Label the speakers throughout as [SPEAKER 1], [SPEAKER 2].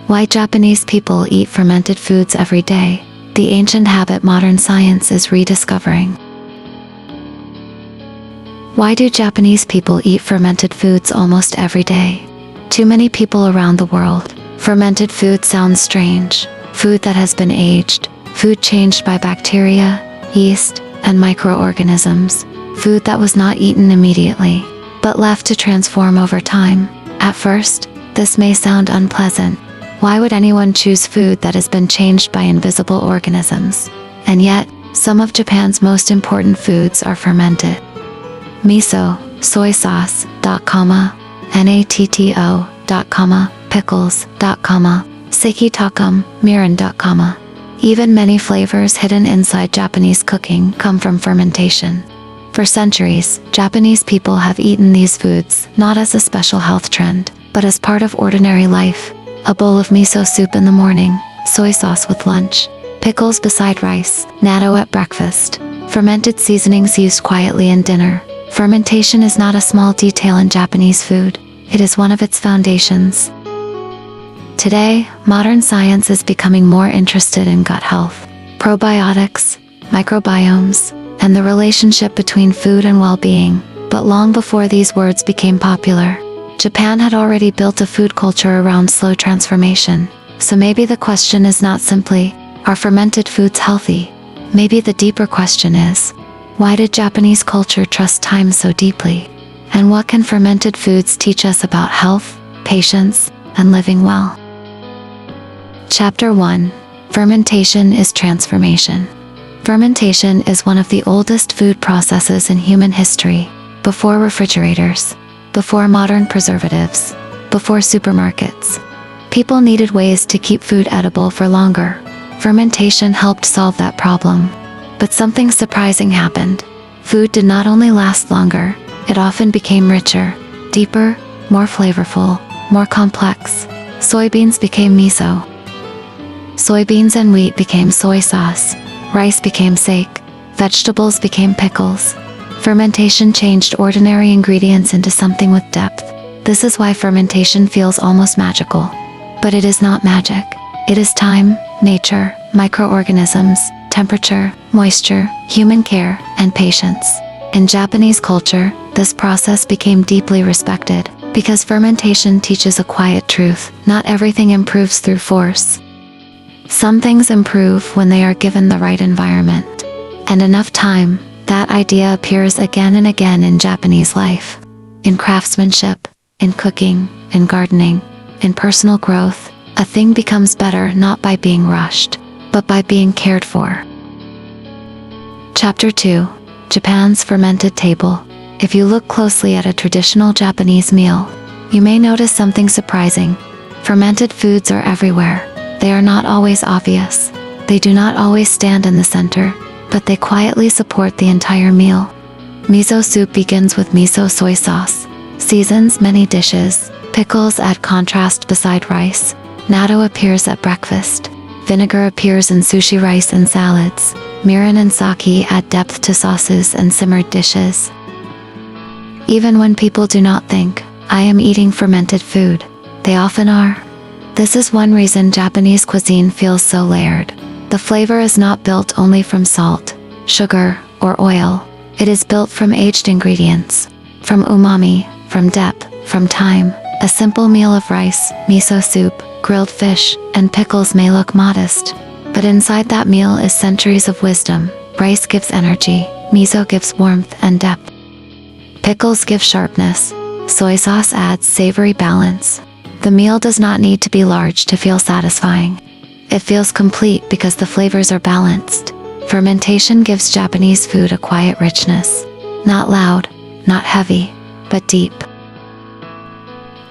[SPEAKER 1] Why Japanese people eat fermented foods every day. The ancient habit modern science is rediscovering. Why do Japanese people eat fermented foods almost every day? Too many people around the world. Fermented food sounds strange. Food that has been aged. Food changed by bacteria, yeast, and microorganisms. Food that was not eaten immediately, but left to transform over time. At first, this may sound unpleasant. Why would anyone choose food that has been changed by invisible organisms? And yet, some of Japan's most important foods are fermented. Miso, soy sauce, natto, pickles, seki-takum, mirin. Even many flavors hidden inside Japanese cooking come from fermentation. For centuries, Japanese people have eaten these foods not as a special health trend, but as part of ordinary life. A bowl of miso soup in the morning, soy sauce with lunch, pickles beside rice, natto at breakfast, fermented seasonings used quietly in dinner. Fermentation is not a small detail in Japanese food, it is one of its foundations. Today, modern science is becoming more interested in gut health, probiotics, microbiomes, and the relationship between food and well-being. But long before these words became popular, Japan had already built a food culture around slow transformation. So maybe the question is not simply, are fermented foods healthy? Maybe the deeper question is, why did Japanese culture trust time so deeply? And what can fermented foods teach us about health, patience, and living well? Chapter 1. Fermentation is transformation. Fermentation is one of the oldest food processes in human history, before refrigerators, before modern preservatives, before supermarkets. People needed ways to keep food edible for longer. Fermentation helped solve that problem. But something surprising happened. Food did not only last longer, it often became richer, deeper, more flavorful, more complex. Soybeans became miso. Soybeans and wheat became soy sauce. Rice became sake. Vegetables became pickles. Fermentation changed ordinary ingredients into something with depth. This is why fermentation feels almost magical. But it is not magic. It is time, nature, microorganisms, temperature, moisture, human care, and patience. In Japanese culture, this process became deeply respected, because fermentation teaches a quiet truth: not everything improves through force. Some things improve when they are given the right environment. And enough time. That idea appears again and again in Japanese life. In craftsmanship, in cooking, in gardening, in personal growth, a thing becomes better not by being rushed, but by being cared for. Chapter 2. Japan's fermented table. If you look closely at a traditional Japanese meal, you may notice something surprising. Fermented foods are everywhere. They are not always obvious. They do not always stand in the center, but they quietly support the entire meal. Miso soup begins with miso soy sauce, seasons many dishes. Pickles add contrast beside rice. Natto appears at breakfast. Vinegar appears in sushi, rice, and salads. Mirin and sake add depth to sauces and simmered dishes. Even when people do not think, I am eating fermented food, they often are. This is one reason Japanese cuisine feels so layered. The flavor is not built only from salt, sugar, or oil. It is built from aged ingredients, from umami, from depth, from time. A simple meal of rice, miso soup, grilled fish, and pickles may look modest, but inside that meal is centuries of wisdom. Rice gives energy, miso gives warmth and depth. Pickles give sharpness. Soy sauce adds savory balance. The meal does not need to be large to feel satisfying. It feels complete because the flavors are balanced. Fermentation gives Japanese food a quiet richness. Not loud, not heavy, but deep.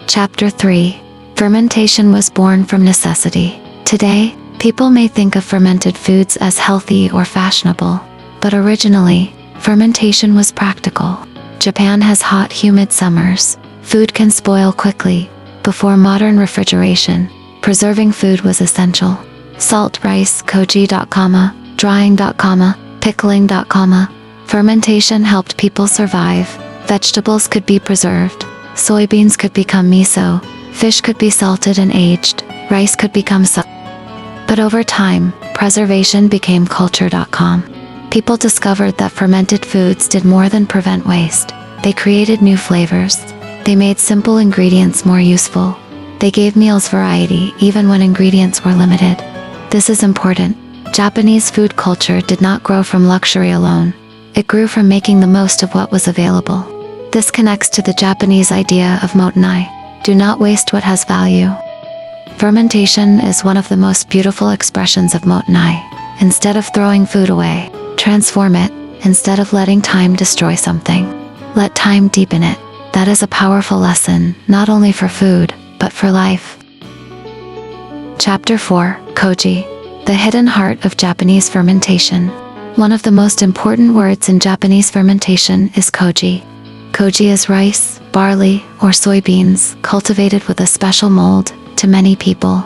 [SPEAKER 1] Chapter 3. Fermentation was born from necessity. Today, people may think of fermented foods as healthy or fashionable, but originally, fermentation was practical. Japan has hot, humid summers. Food can spoil quickly. Before modern refrigeration, preserving food was essential. Salt, rice, koji, drying, pickling, fermentation helped people survive. Vegetables could be preserved. Soybeans could become miso. Fish could be salted and aged. rice could become But over time, preservation became culture.com. People discovered that fermented foods did more than prevent waste. They created new flavors. They made simple ingredients more useful. They gave meals variety even when ingredients were limited. This is important. Japanese food culture did not grow from luxury alone. It grew from making the most of what was available. This connects to the Japanese idea of motenai. Do not waste what has value. Fermentation is one of the most beautiful expressions of motenai. Instead of throwing food away, transform it. Instead of letting time destroy something, let time deepen it. That is a powerful lesson, not only for food, but for life. Chapter 4, Koji. The hidden heart of Japanese fermentation. One of the most important words in Japanese fermentation is koji. Koji is rice, barley, or soybeans, cultivated with a special mold. To many people,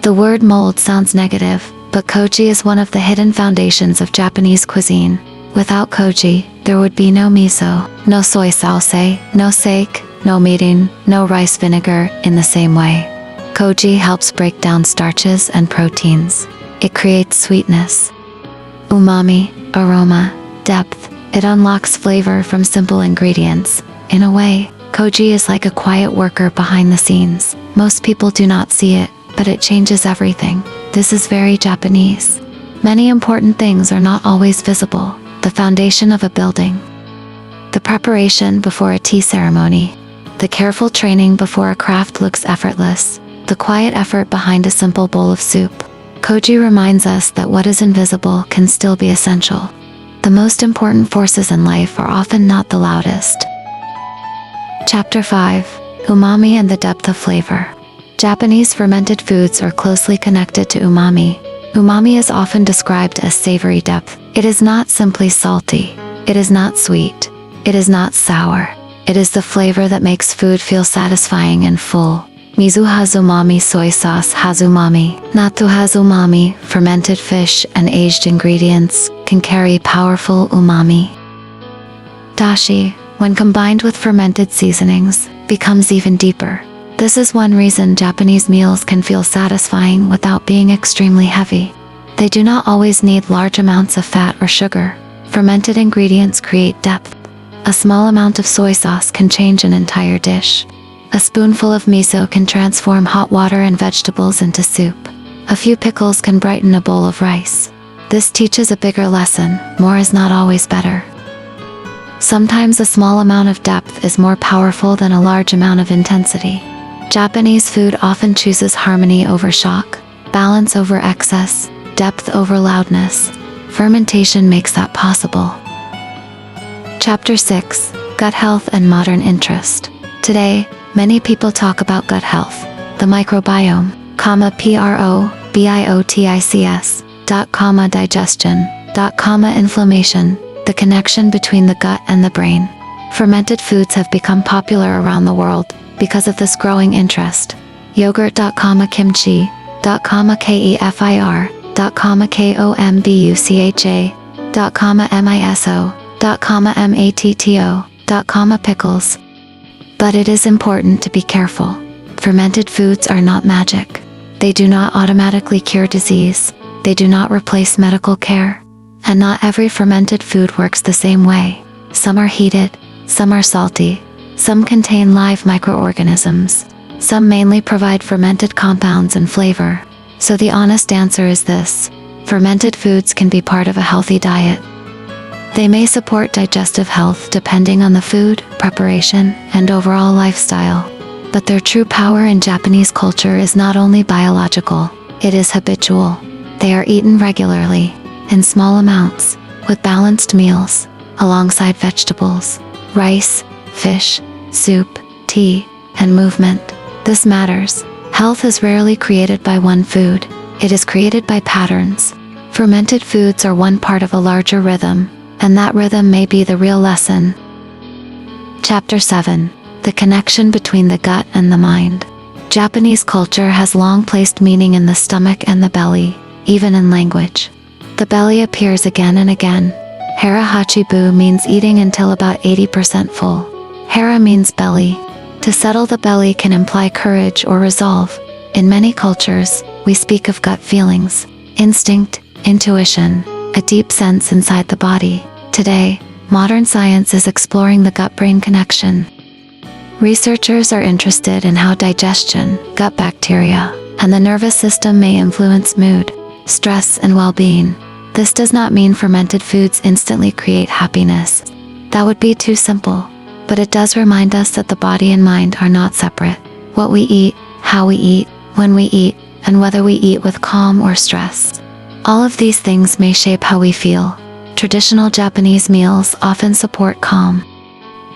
[SPEAKER 1] the word mold sounds negative, but koji is one of the hidden foundations of Japanese cuisine. Without koji, there would be no miso, no soy sauce, no sake, no mirin, no rice vinegar. In the same way, koji helps break down starches and proteins. It creates sweetness, umami, aroma, depth. It unlocks flavor from simple ingredients. In a way, koji is like a quiet worker behind the scenes. Most people do not see it, but it changes everything. This is very Japanese. Many important things are not always visible. The foundation of a building. The preparation before a tea ceremony. The careful training before a craft looks effortless. The quiet effort behind a simple bowl of soup. Koji reminds us that what is invisible can still be essential. The most important forces in life are often not the loudest. Chapter 5, Umami and the depth of flavor. Japanese fermented foods are closely connected to umami. Umami is often described as savory depth. It is not simply salty. It is not sweet. It is not sour. It is the flavor that makes food feel satisfying and full. Miso has umami, soy sauce has umami, natto has umami. Fermented fish and aged ingredients can carry powerful umami. Dashi, when combined with fermented seasonings, becomes even deeper. This is one reason Japanese meals can feel satisfying without being extremely heavy. They do not always need large amounts of fat or sugar. Fermented ingredients create depth. A small amount of soy sauce can change an entire dish. A spoonful of miso can transform hot water and vegetables into soup. A few pickles can brighten a bowl of rice. This teaches a bigger lesson: more is not always better. Sometimes a small amount of depth is more powerful than a large amount of intensity. Japanese food often chooses harmony over shock, balance over excess, depth over loudness. Fermentation makes that possible. Chapter 6, Gut Health and Modern Interest. Today, many people talk about gut health, the microbiome, probiotics, digestion, inflammation, the connection between the gut and the brain. Fermented foods have become popular around the world because of this growing interest. Yogurt, kimchi, kefir, kombucha, matto, pickles. But it is important to be careful. Fermented foods are not magic. They do not automatically cure disease. They do not replace medical care. And not every fermented food works the same way. Some are heated, some are salty, some contain live microorganisms, some mainly provide fermented compounds and flavor. So the honest answer is this: fermented foods can be part of a healthy diet. They may support digestive health depending on the food, preparation, and overall lifestyle. But their true power in Japanese culture is not only biological, it is habitual. They are eaten regularly, in small amounts, with balanced meals, alongside vegetables, rice, fish, soup, tea, and movement. This matters. Health is rarely created by one food. It is created by patterns. Fermented foods are one part of a larger rhythm, and that rhythm may be the real lesson. Chapter 7, The Connection Between the Gut and the Mind. Japanese culture has long placed meaning in the stomach and the belly, even in language. The belly appears again and again. Hara hachibu means eating until about 80% full. Hara means belly. To settle the belly can imply courage or resolve. In many cultures, we speak of gut feelings, instinct, intuition, a deep sense inside the body. Today, modern science is exploring the gut-brain connection. Researchers are interested in how digestion, gut bacteria, and the nervous system may influence mood, stress, and well-being. This does not mean fermented foods instantly create happiness. That would be too simple. But it does remind us that the body and mind are not separate. What we eat, how we eat, when we eat, and whether we eat with calm or stress. All of these things may shape how we feel. Traditional Japanese meals often support calm.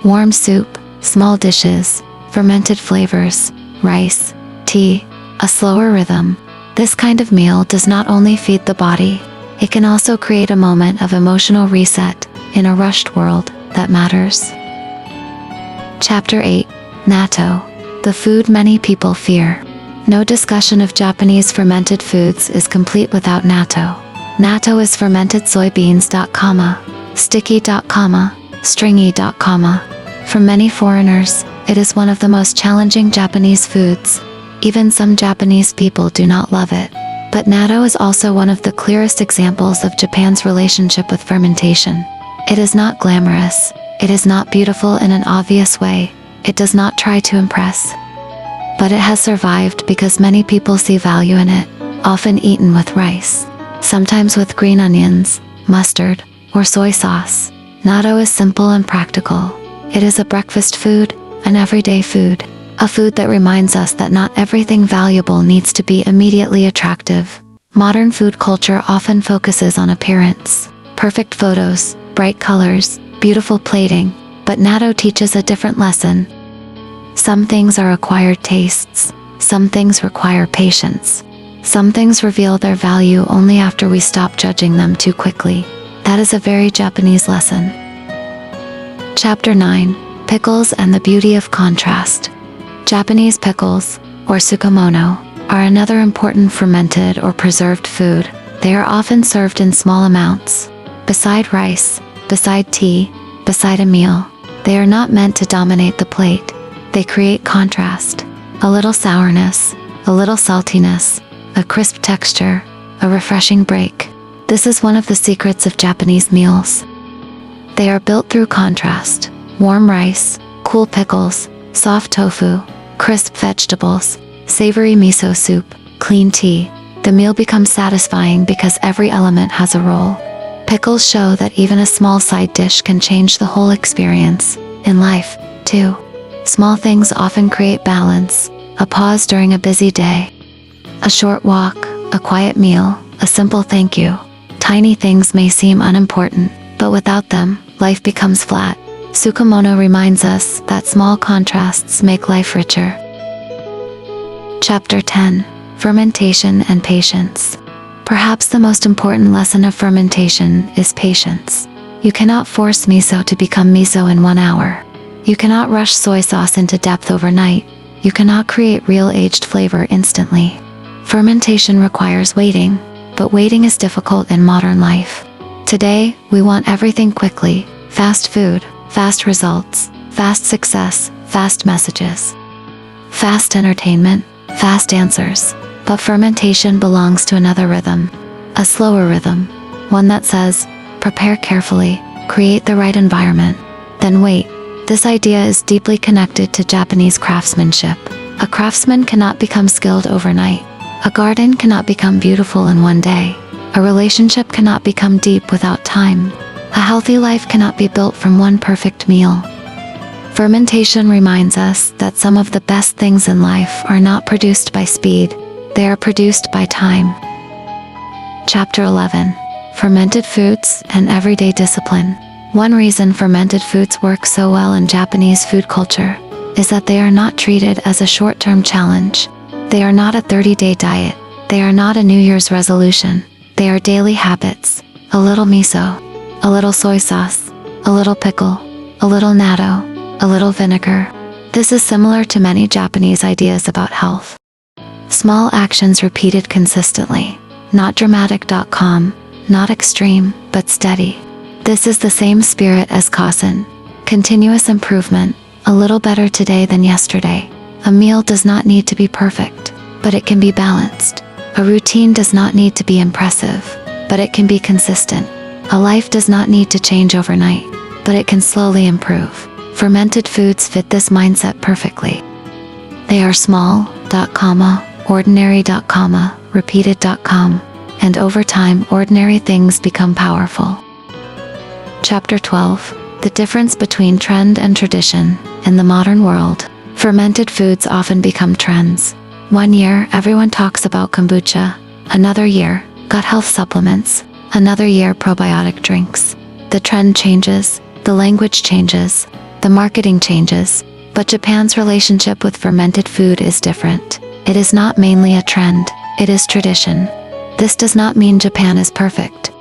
[SPEAKER 1] Warm soup, small dishes, fermented flavors, rice, tea, a slower rhythm. This kind of meal does not only feed the body, it can also create a moment of emotional reset in a rushed world that matters. Chapter 8. Natto, the food many people fear. No discussion of Japanese fermented foods is complete without natto. Natto is fermented soybeans. Sticky. Stringy. For many foreigners, it is one of the most challenging Japanese foods. Even some Japanese people do not love it. But natto is also one of the clearest examples of Japan's relationship with fermentation. It is not glamorous. It is not beautiful in an obvious way. It does not try to impress. But it has survived because many people see value in it, often eaten with rice, sometimes with green onions, mustard, or soy sauce. Natto is simple and practical. It is a breakfast food, an everyday food, a food that reminds us that not everything valuable needs to be immediately attractive. Modern food culture often focuses on appearance, perfect photos, bright colors, beautiful plating, but natto teaches a different lesson. Some things are acquired tastes. Some things require patience. Some things reveal their value only after we stop judging them too quickly. That is a very Japanese lesson. Chapter 9. Pickles and the Beauty of Contrast. Japanese pickles, or tsukemono, are another important fermented or preserved food. They are often served in small amounts. Beside rice, beside tea, beside a meal. They are not meant to dominate the plate. They create contrast. A little sourness, a little saltiness, a crisp texture, a refreshing break. This is one of the secrets of Japanese meals. They are built through contrast. Warm rice, cool pickles, soft tofu, crisp vegetables, savory miso soup, clean tea. The meal becomes satisfying because every element has a role. Pickles show that even a small side dish can change the whole experience. In life, too. Small things often create balance, a pause during a busy day, a short walk, a quiet meal, a simple thank you. Tiny things may seem unimportant, but without them, life becomes flat. Tsukemono reminds us that small contrasts make life richer. Chapter 10. Fermentation and Patience. Perhaps the most important lesson of fermentation is patience. You cannot force miso to become miso in 1 hour. You cannot rush soy sauce into depth overnight. You cannot create real aged flavor instantly. Fermentation requires waiting, but waiting is difficult in modern life. Today, we want everything quickly: fast food, fast results, fast success, fast messages, fast entertainment, fast answers. But fermentation belongs to another rhythm, a slower rhythm, one that says, prepare carefully, create the right environment, then wait. This idea is deeply connected to Japanese craftsmanship. A craftsman cannot become skilled overnight. A garden cannot become beautiful in 1 day. A relationship cannot become deep without time. A healthy life cannot be built from one perfect meal. Fermentation reminds us that some of the best things in life are not produced by speed. They are produced by time. Chapter 11. Fermented Foods and Everyday Discipline. One reason fermented foods work so well in Japanese food culture is that they are not treated as a short-term challenge. They are not a 30-day diet. They are not a New Year's resolution. They are daily habits. A little miso, a little soy sauce, a little pickle, a little natto, a little vinegar. This is similar to many Japanese ideas about health. Small actions repeated consistently. Not dramatic. Not extreme, but steady. This is the same spirit as Kasen. Continuous improvement, a little better today than yesterday. A meal does not need to be perfect. but it can be balanced. A routine does not need to be impressive, but it can be consistent. A life does not need to change overnight, but it can slowly improve. Fermented foods fit this mindset perfectly. They are small, ordinary, repeated, and over time, ordinary things become powerful. Chapter 12. The difference between trend and tradition. In the modern world, fermented foods often become trends. One year, everyone talks about kombucha. Another year, gut health supplements. Another year, probiotic drinks. The trend changes, the language changes, the marketing changes, but Japan's relationship with fermented food is different. It is not mainly a trend, it is tradition. This does not mean Japan is perfect.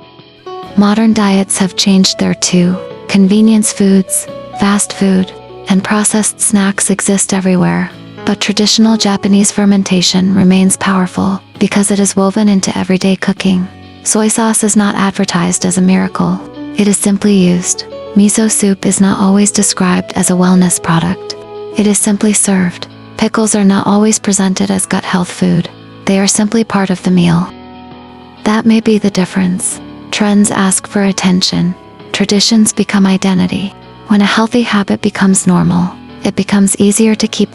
[SPEAKER 1] Modern diets have changed there too. Convenience foods, fast food, and processed snacks exist everywhere, but traditional Japanese fermentation remains powerful because it is woven into everyday cooking. Soy sauce is not advertised as a miracle, it is simply used. Miso soup is not always described as a wellness product. It is simply served. Pickles are not always presented as gut health food. They are simply part of the meal. That may be the difference. Trends ask for attention. Traditions become identity. When a healthy habit becomes normal, it becomes easier to keep.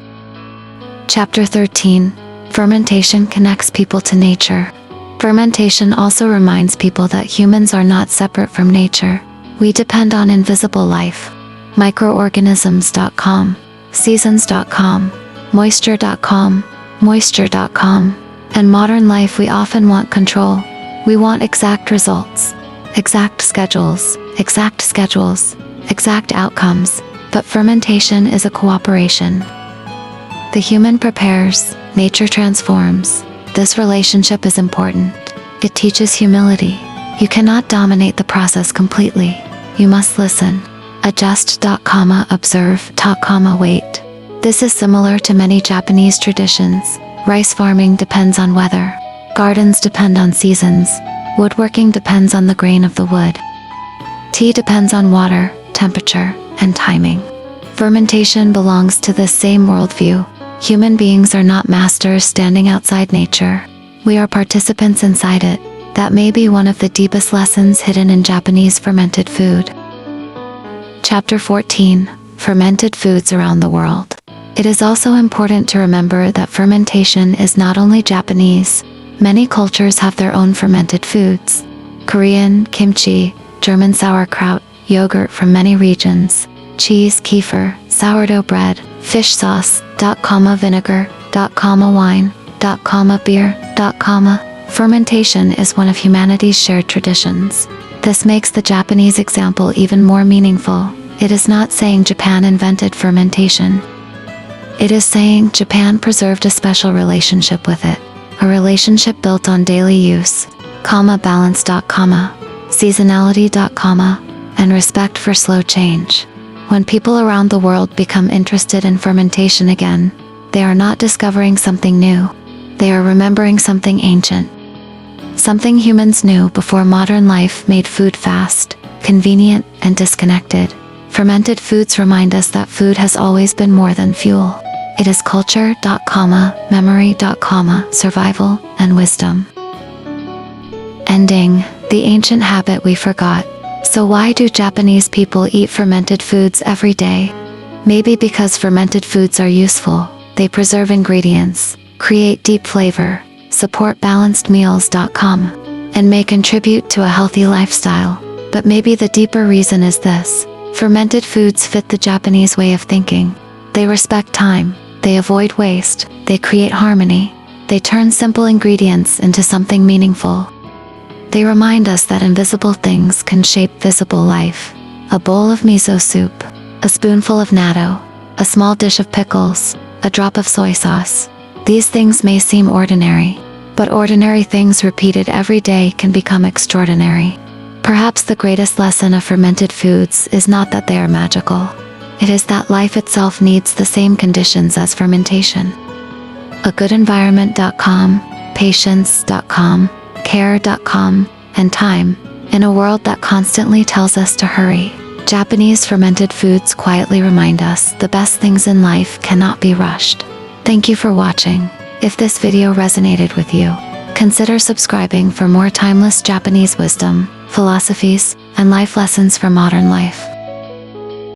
[SPEAKER 1] Chapter 13. Fermentation connects people to nature. Fermentation also reminds people that humans are not separate from nature. We depend on invisible life. Microorganisms.com, seasons.com, moisture.com. In modern life, we often want control. We want exact results, exact schedules, exact outcomes, but fermentation is a cooperation. The human prepares, nature transforms. This relationship is important. It teaches humility. You cannot dominate the process completely. You must listen. Adjust, observe, wait. This is similar to many Japanese traditions. Rice farming depends on weather. Gardens depend on seasons. Woodworking depends on the grain of the wood. Tea depends on water, temperature, and timing. Fermentation belongs to this same worldview. Human beings are not masters standing outside nature. We are participants inside it. That may be one of the deepest lessons hidden in Japanese fermented food. Chapter 14. Fermented foods around the world. It is also important to remember that fermentation is not only Japanese. Many cultures have their own fermented foods. Korean, kimchi, German sauerkraut, yogurt from many regions, cheese, kefir, sourdough bread, fish sauce, vinegar, wine, beer, fermentation is one of humanity's shared traditions. This makes the Japanese example even more meaningful. It is not saying Japan invented fermentation. It is saying Japan preserved a special relationship with it. A relationship built on daily use, balance, seasonality, and respect for slow change. When people around the world become interested in fermentation again, they are not discovering something new. They are remembering something ancient. Something humans knew before modern life made food fast, convenient, and disconnected. Fermented foods remind us that food has always been more than fuel. It is culture, memory, survival, and wisdom. Ending. The ancient habit we forgot. So why do Japanese people eat fermented foods every day? Maybe because fermented foods are useful. They preserve ingredients, create deep flavor, support balanced meals, and may contribute to a healthy lifestyle. But maybe the deeper reason is this. Fermented foods fit the Japanese way of thinking. They respect time. They avoid waste. They create harmony. They turn simple ingredients into something meaningful. They remind us that invisible things can shape visible life. A bowl of miso soup, a spoonful of natto, a small dish of pickles, a drop of soy sauce. These things may seem ordinary, but ordinary things repeated every day can become extraordinary. Perhaps the greatest lesson of fermented foods is not that they are magical. It is that life itself needs the same conditions as fermentation. agoodenvironment.com, patience.com, care.com, and time. In a world that constantly tells us to hurry, Japanese fermented foods quietly remind us the best things in life cannot be rushed. Thank you for watching. If this video resonated with you, consider subscribing for more timeless Japanese wisdom, philosophies, and life lessons for modern life.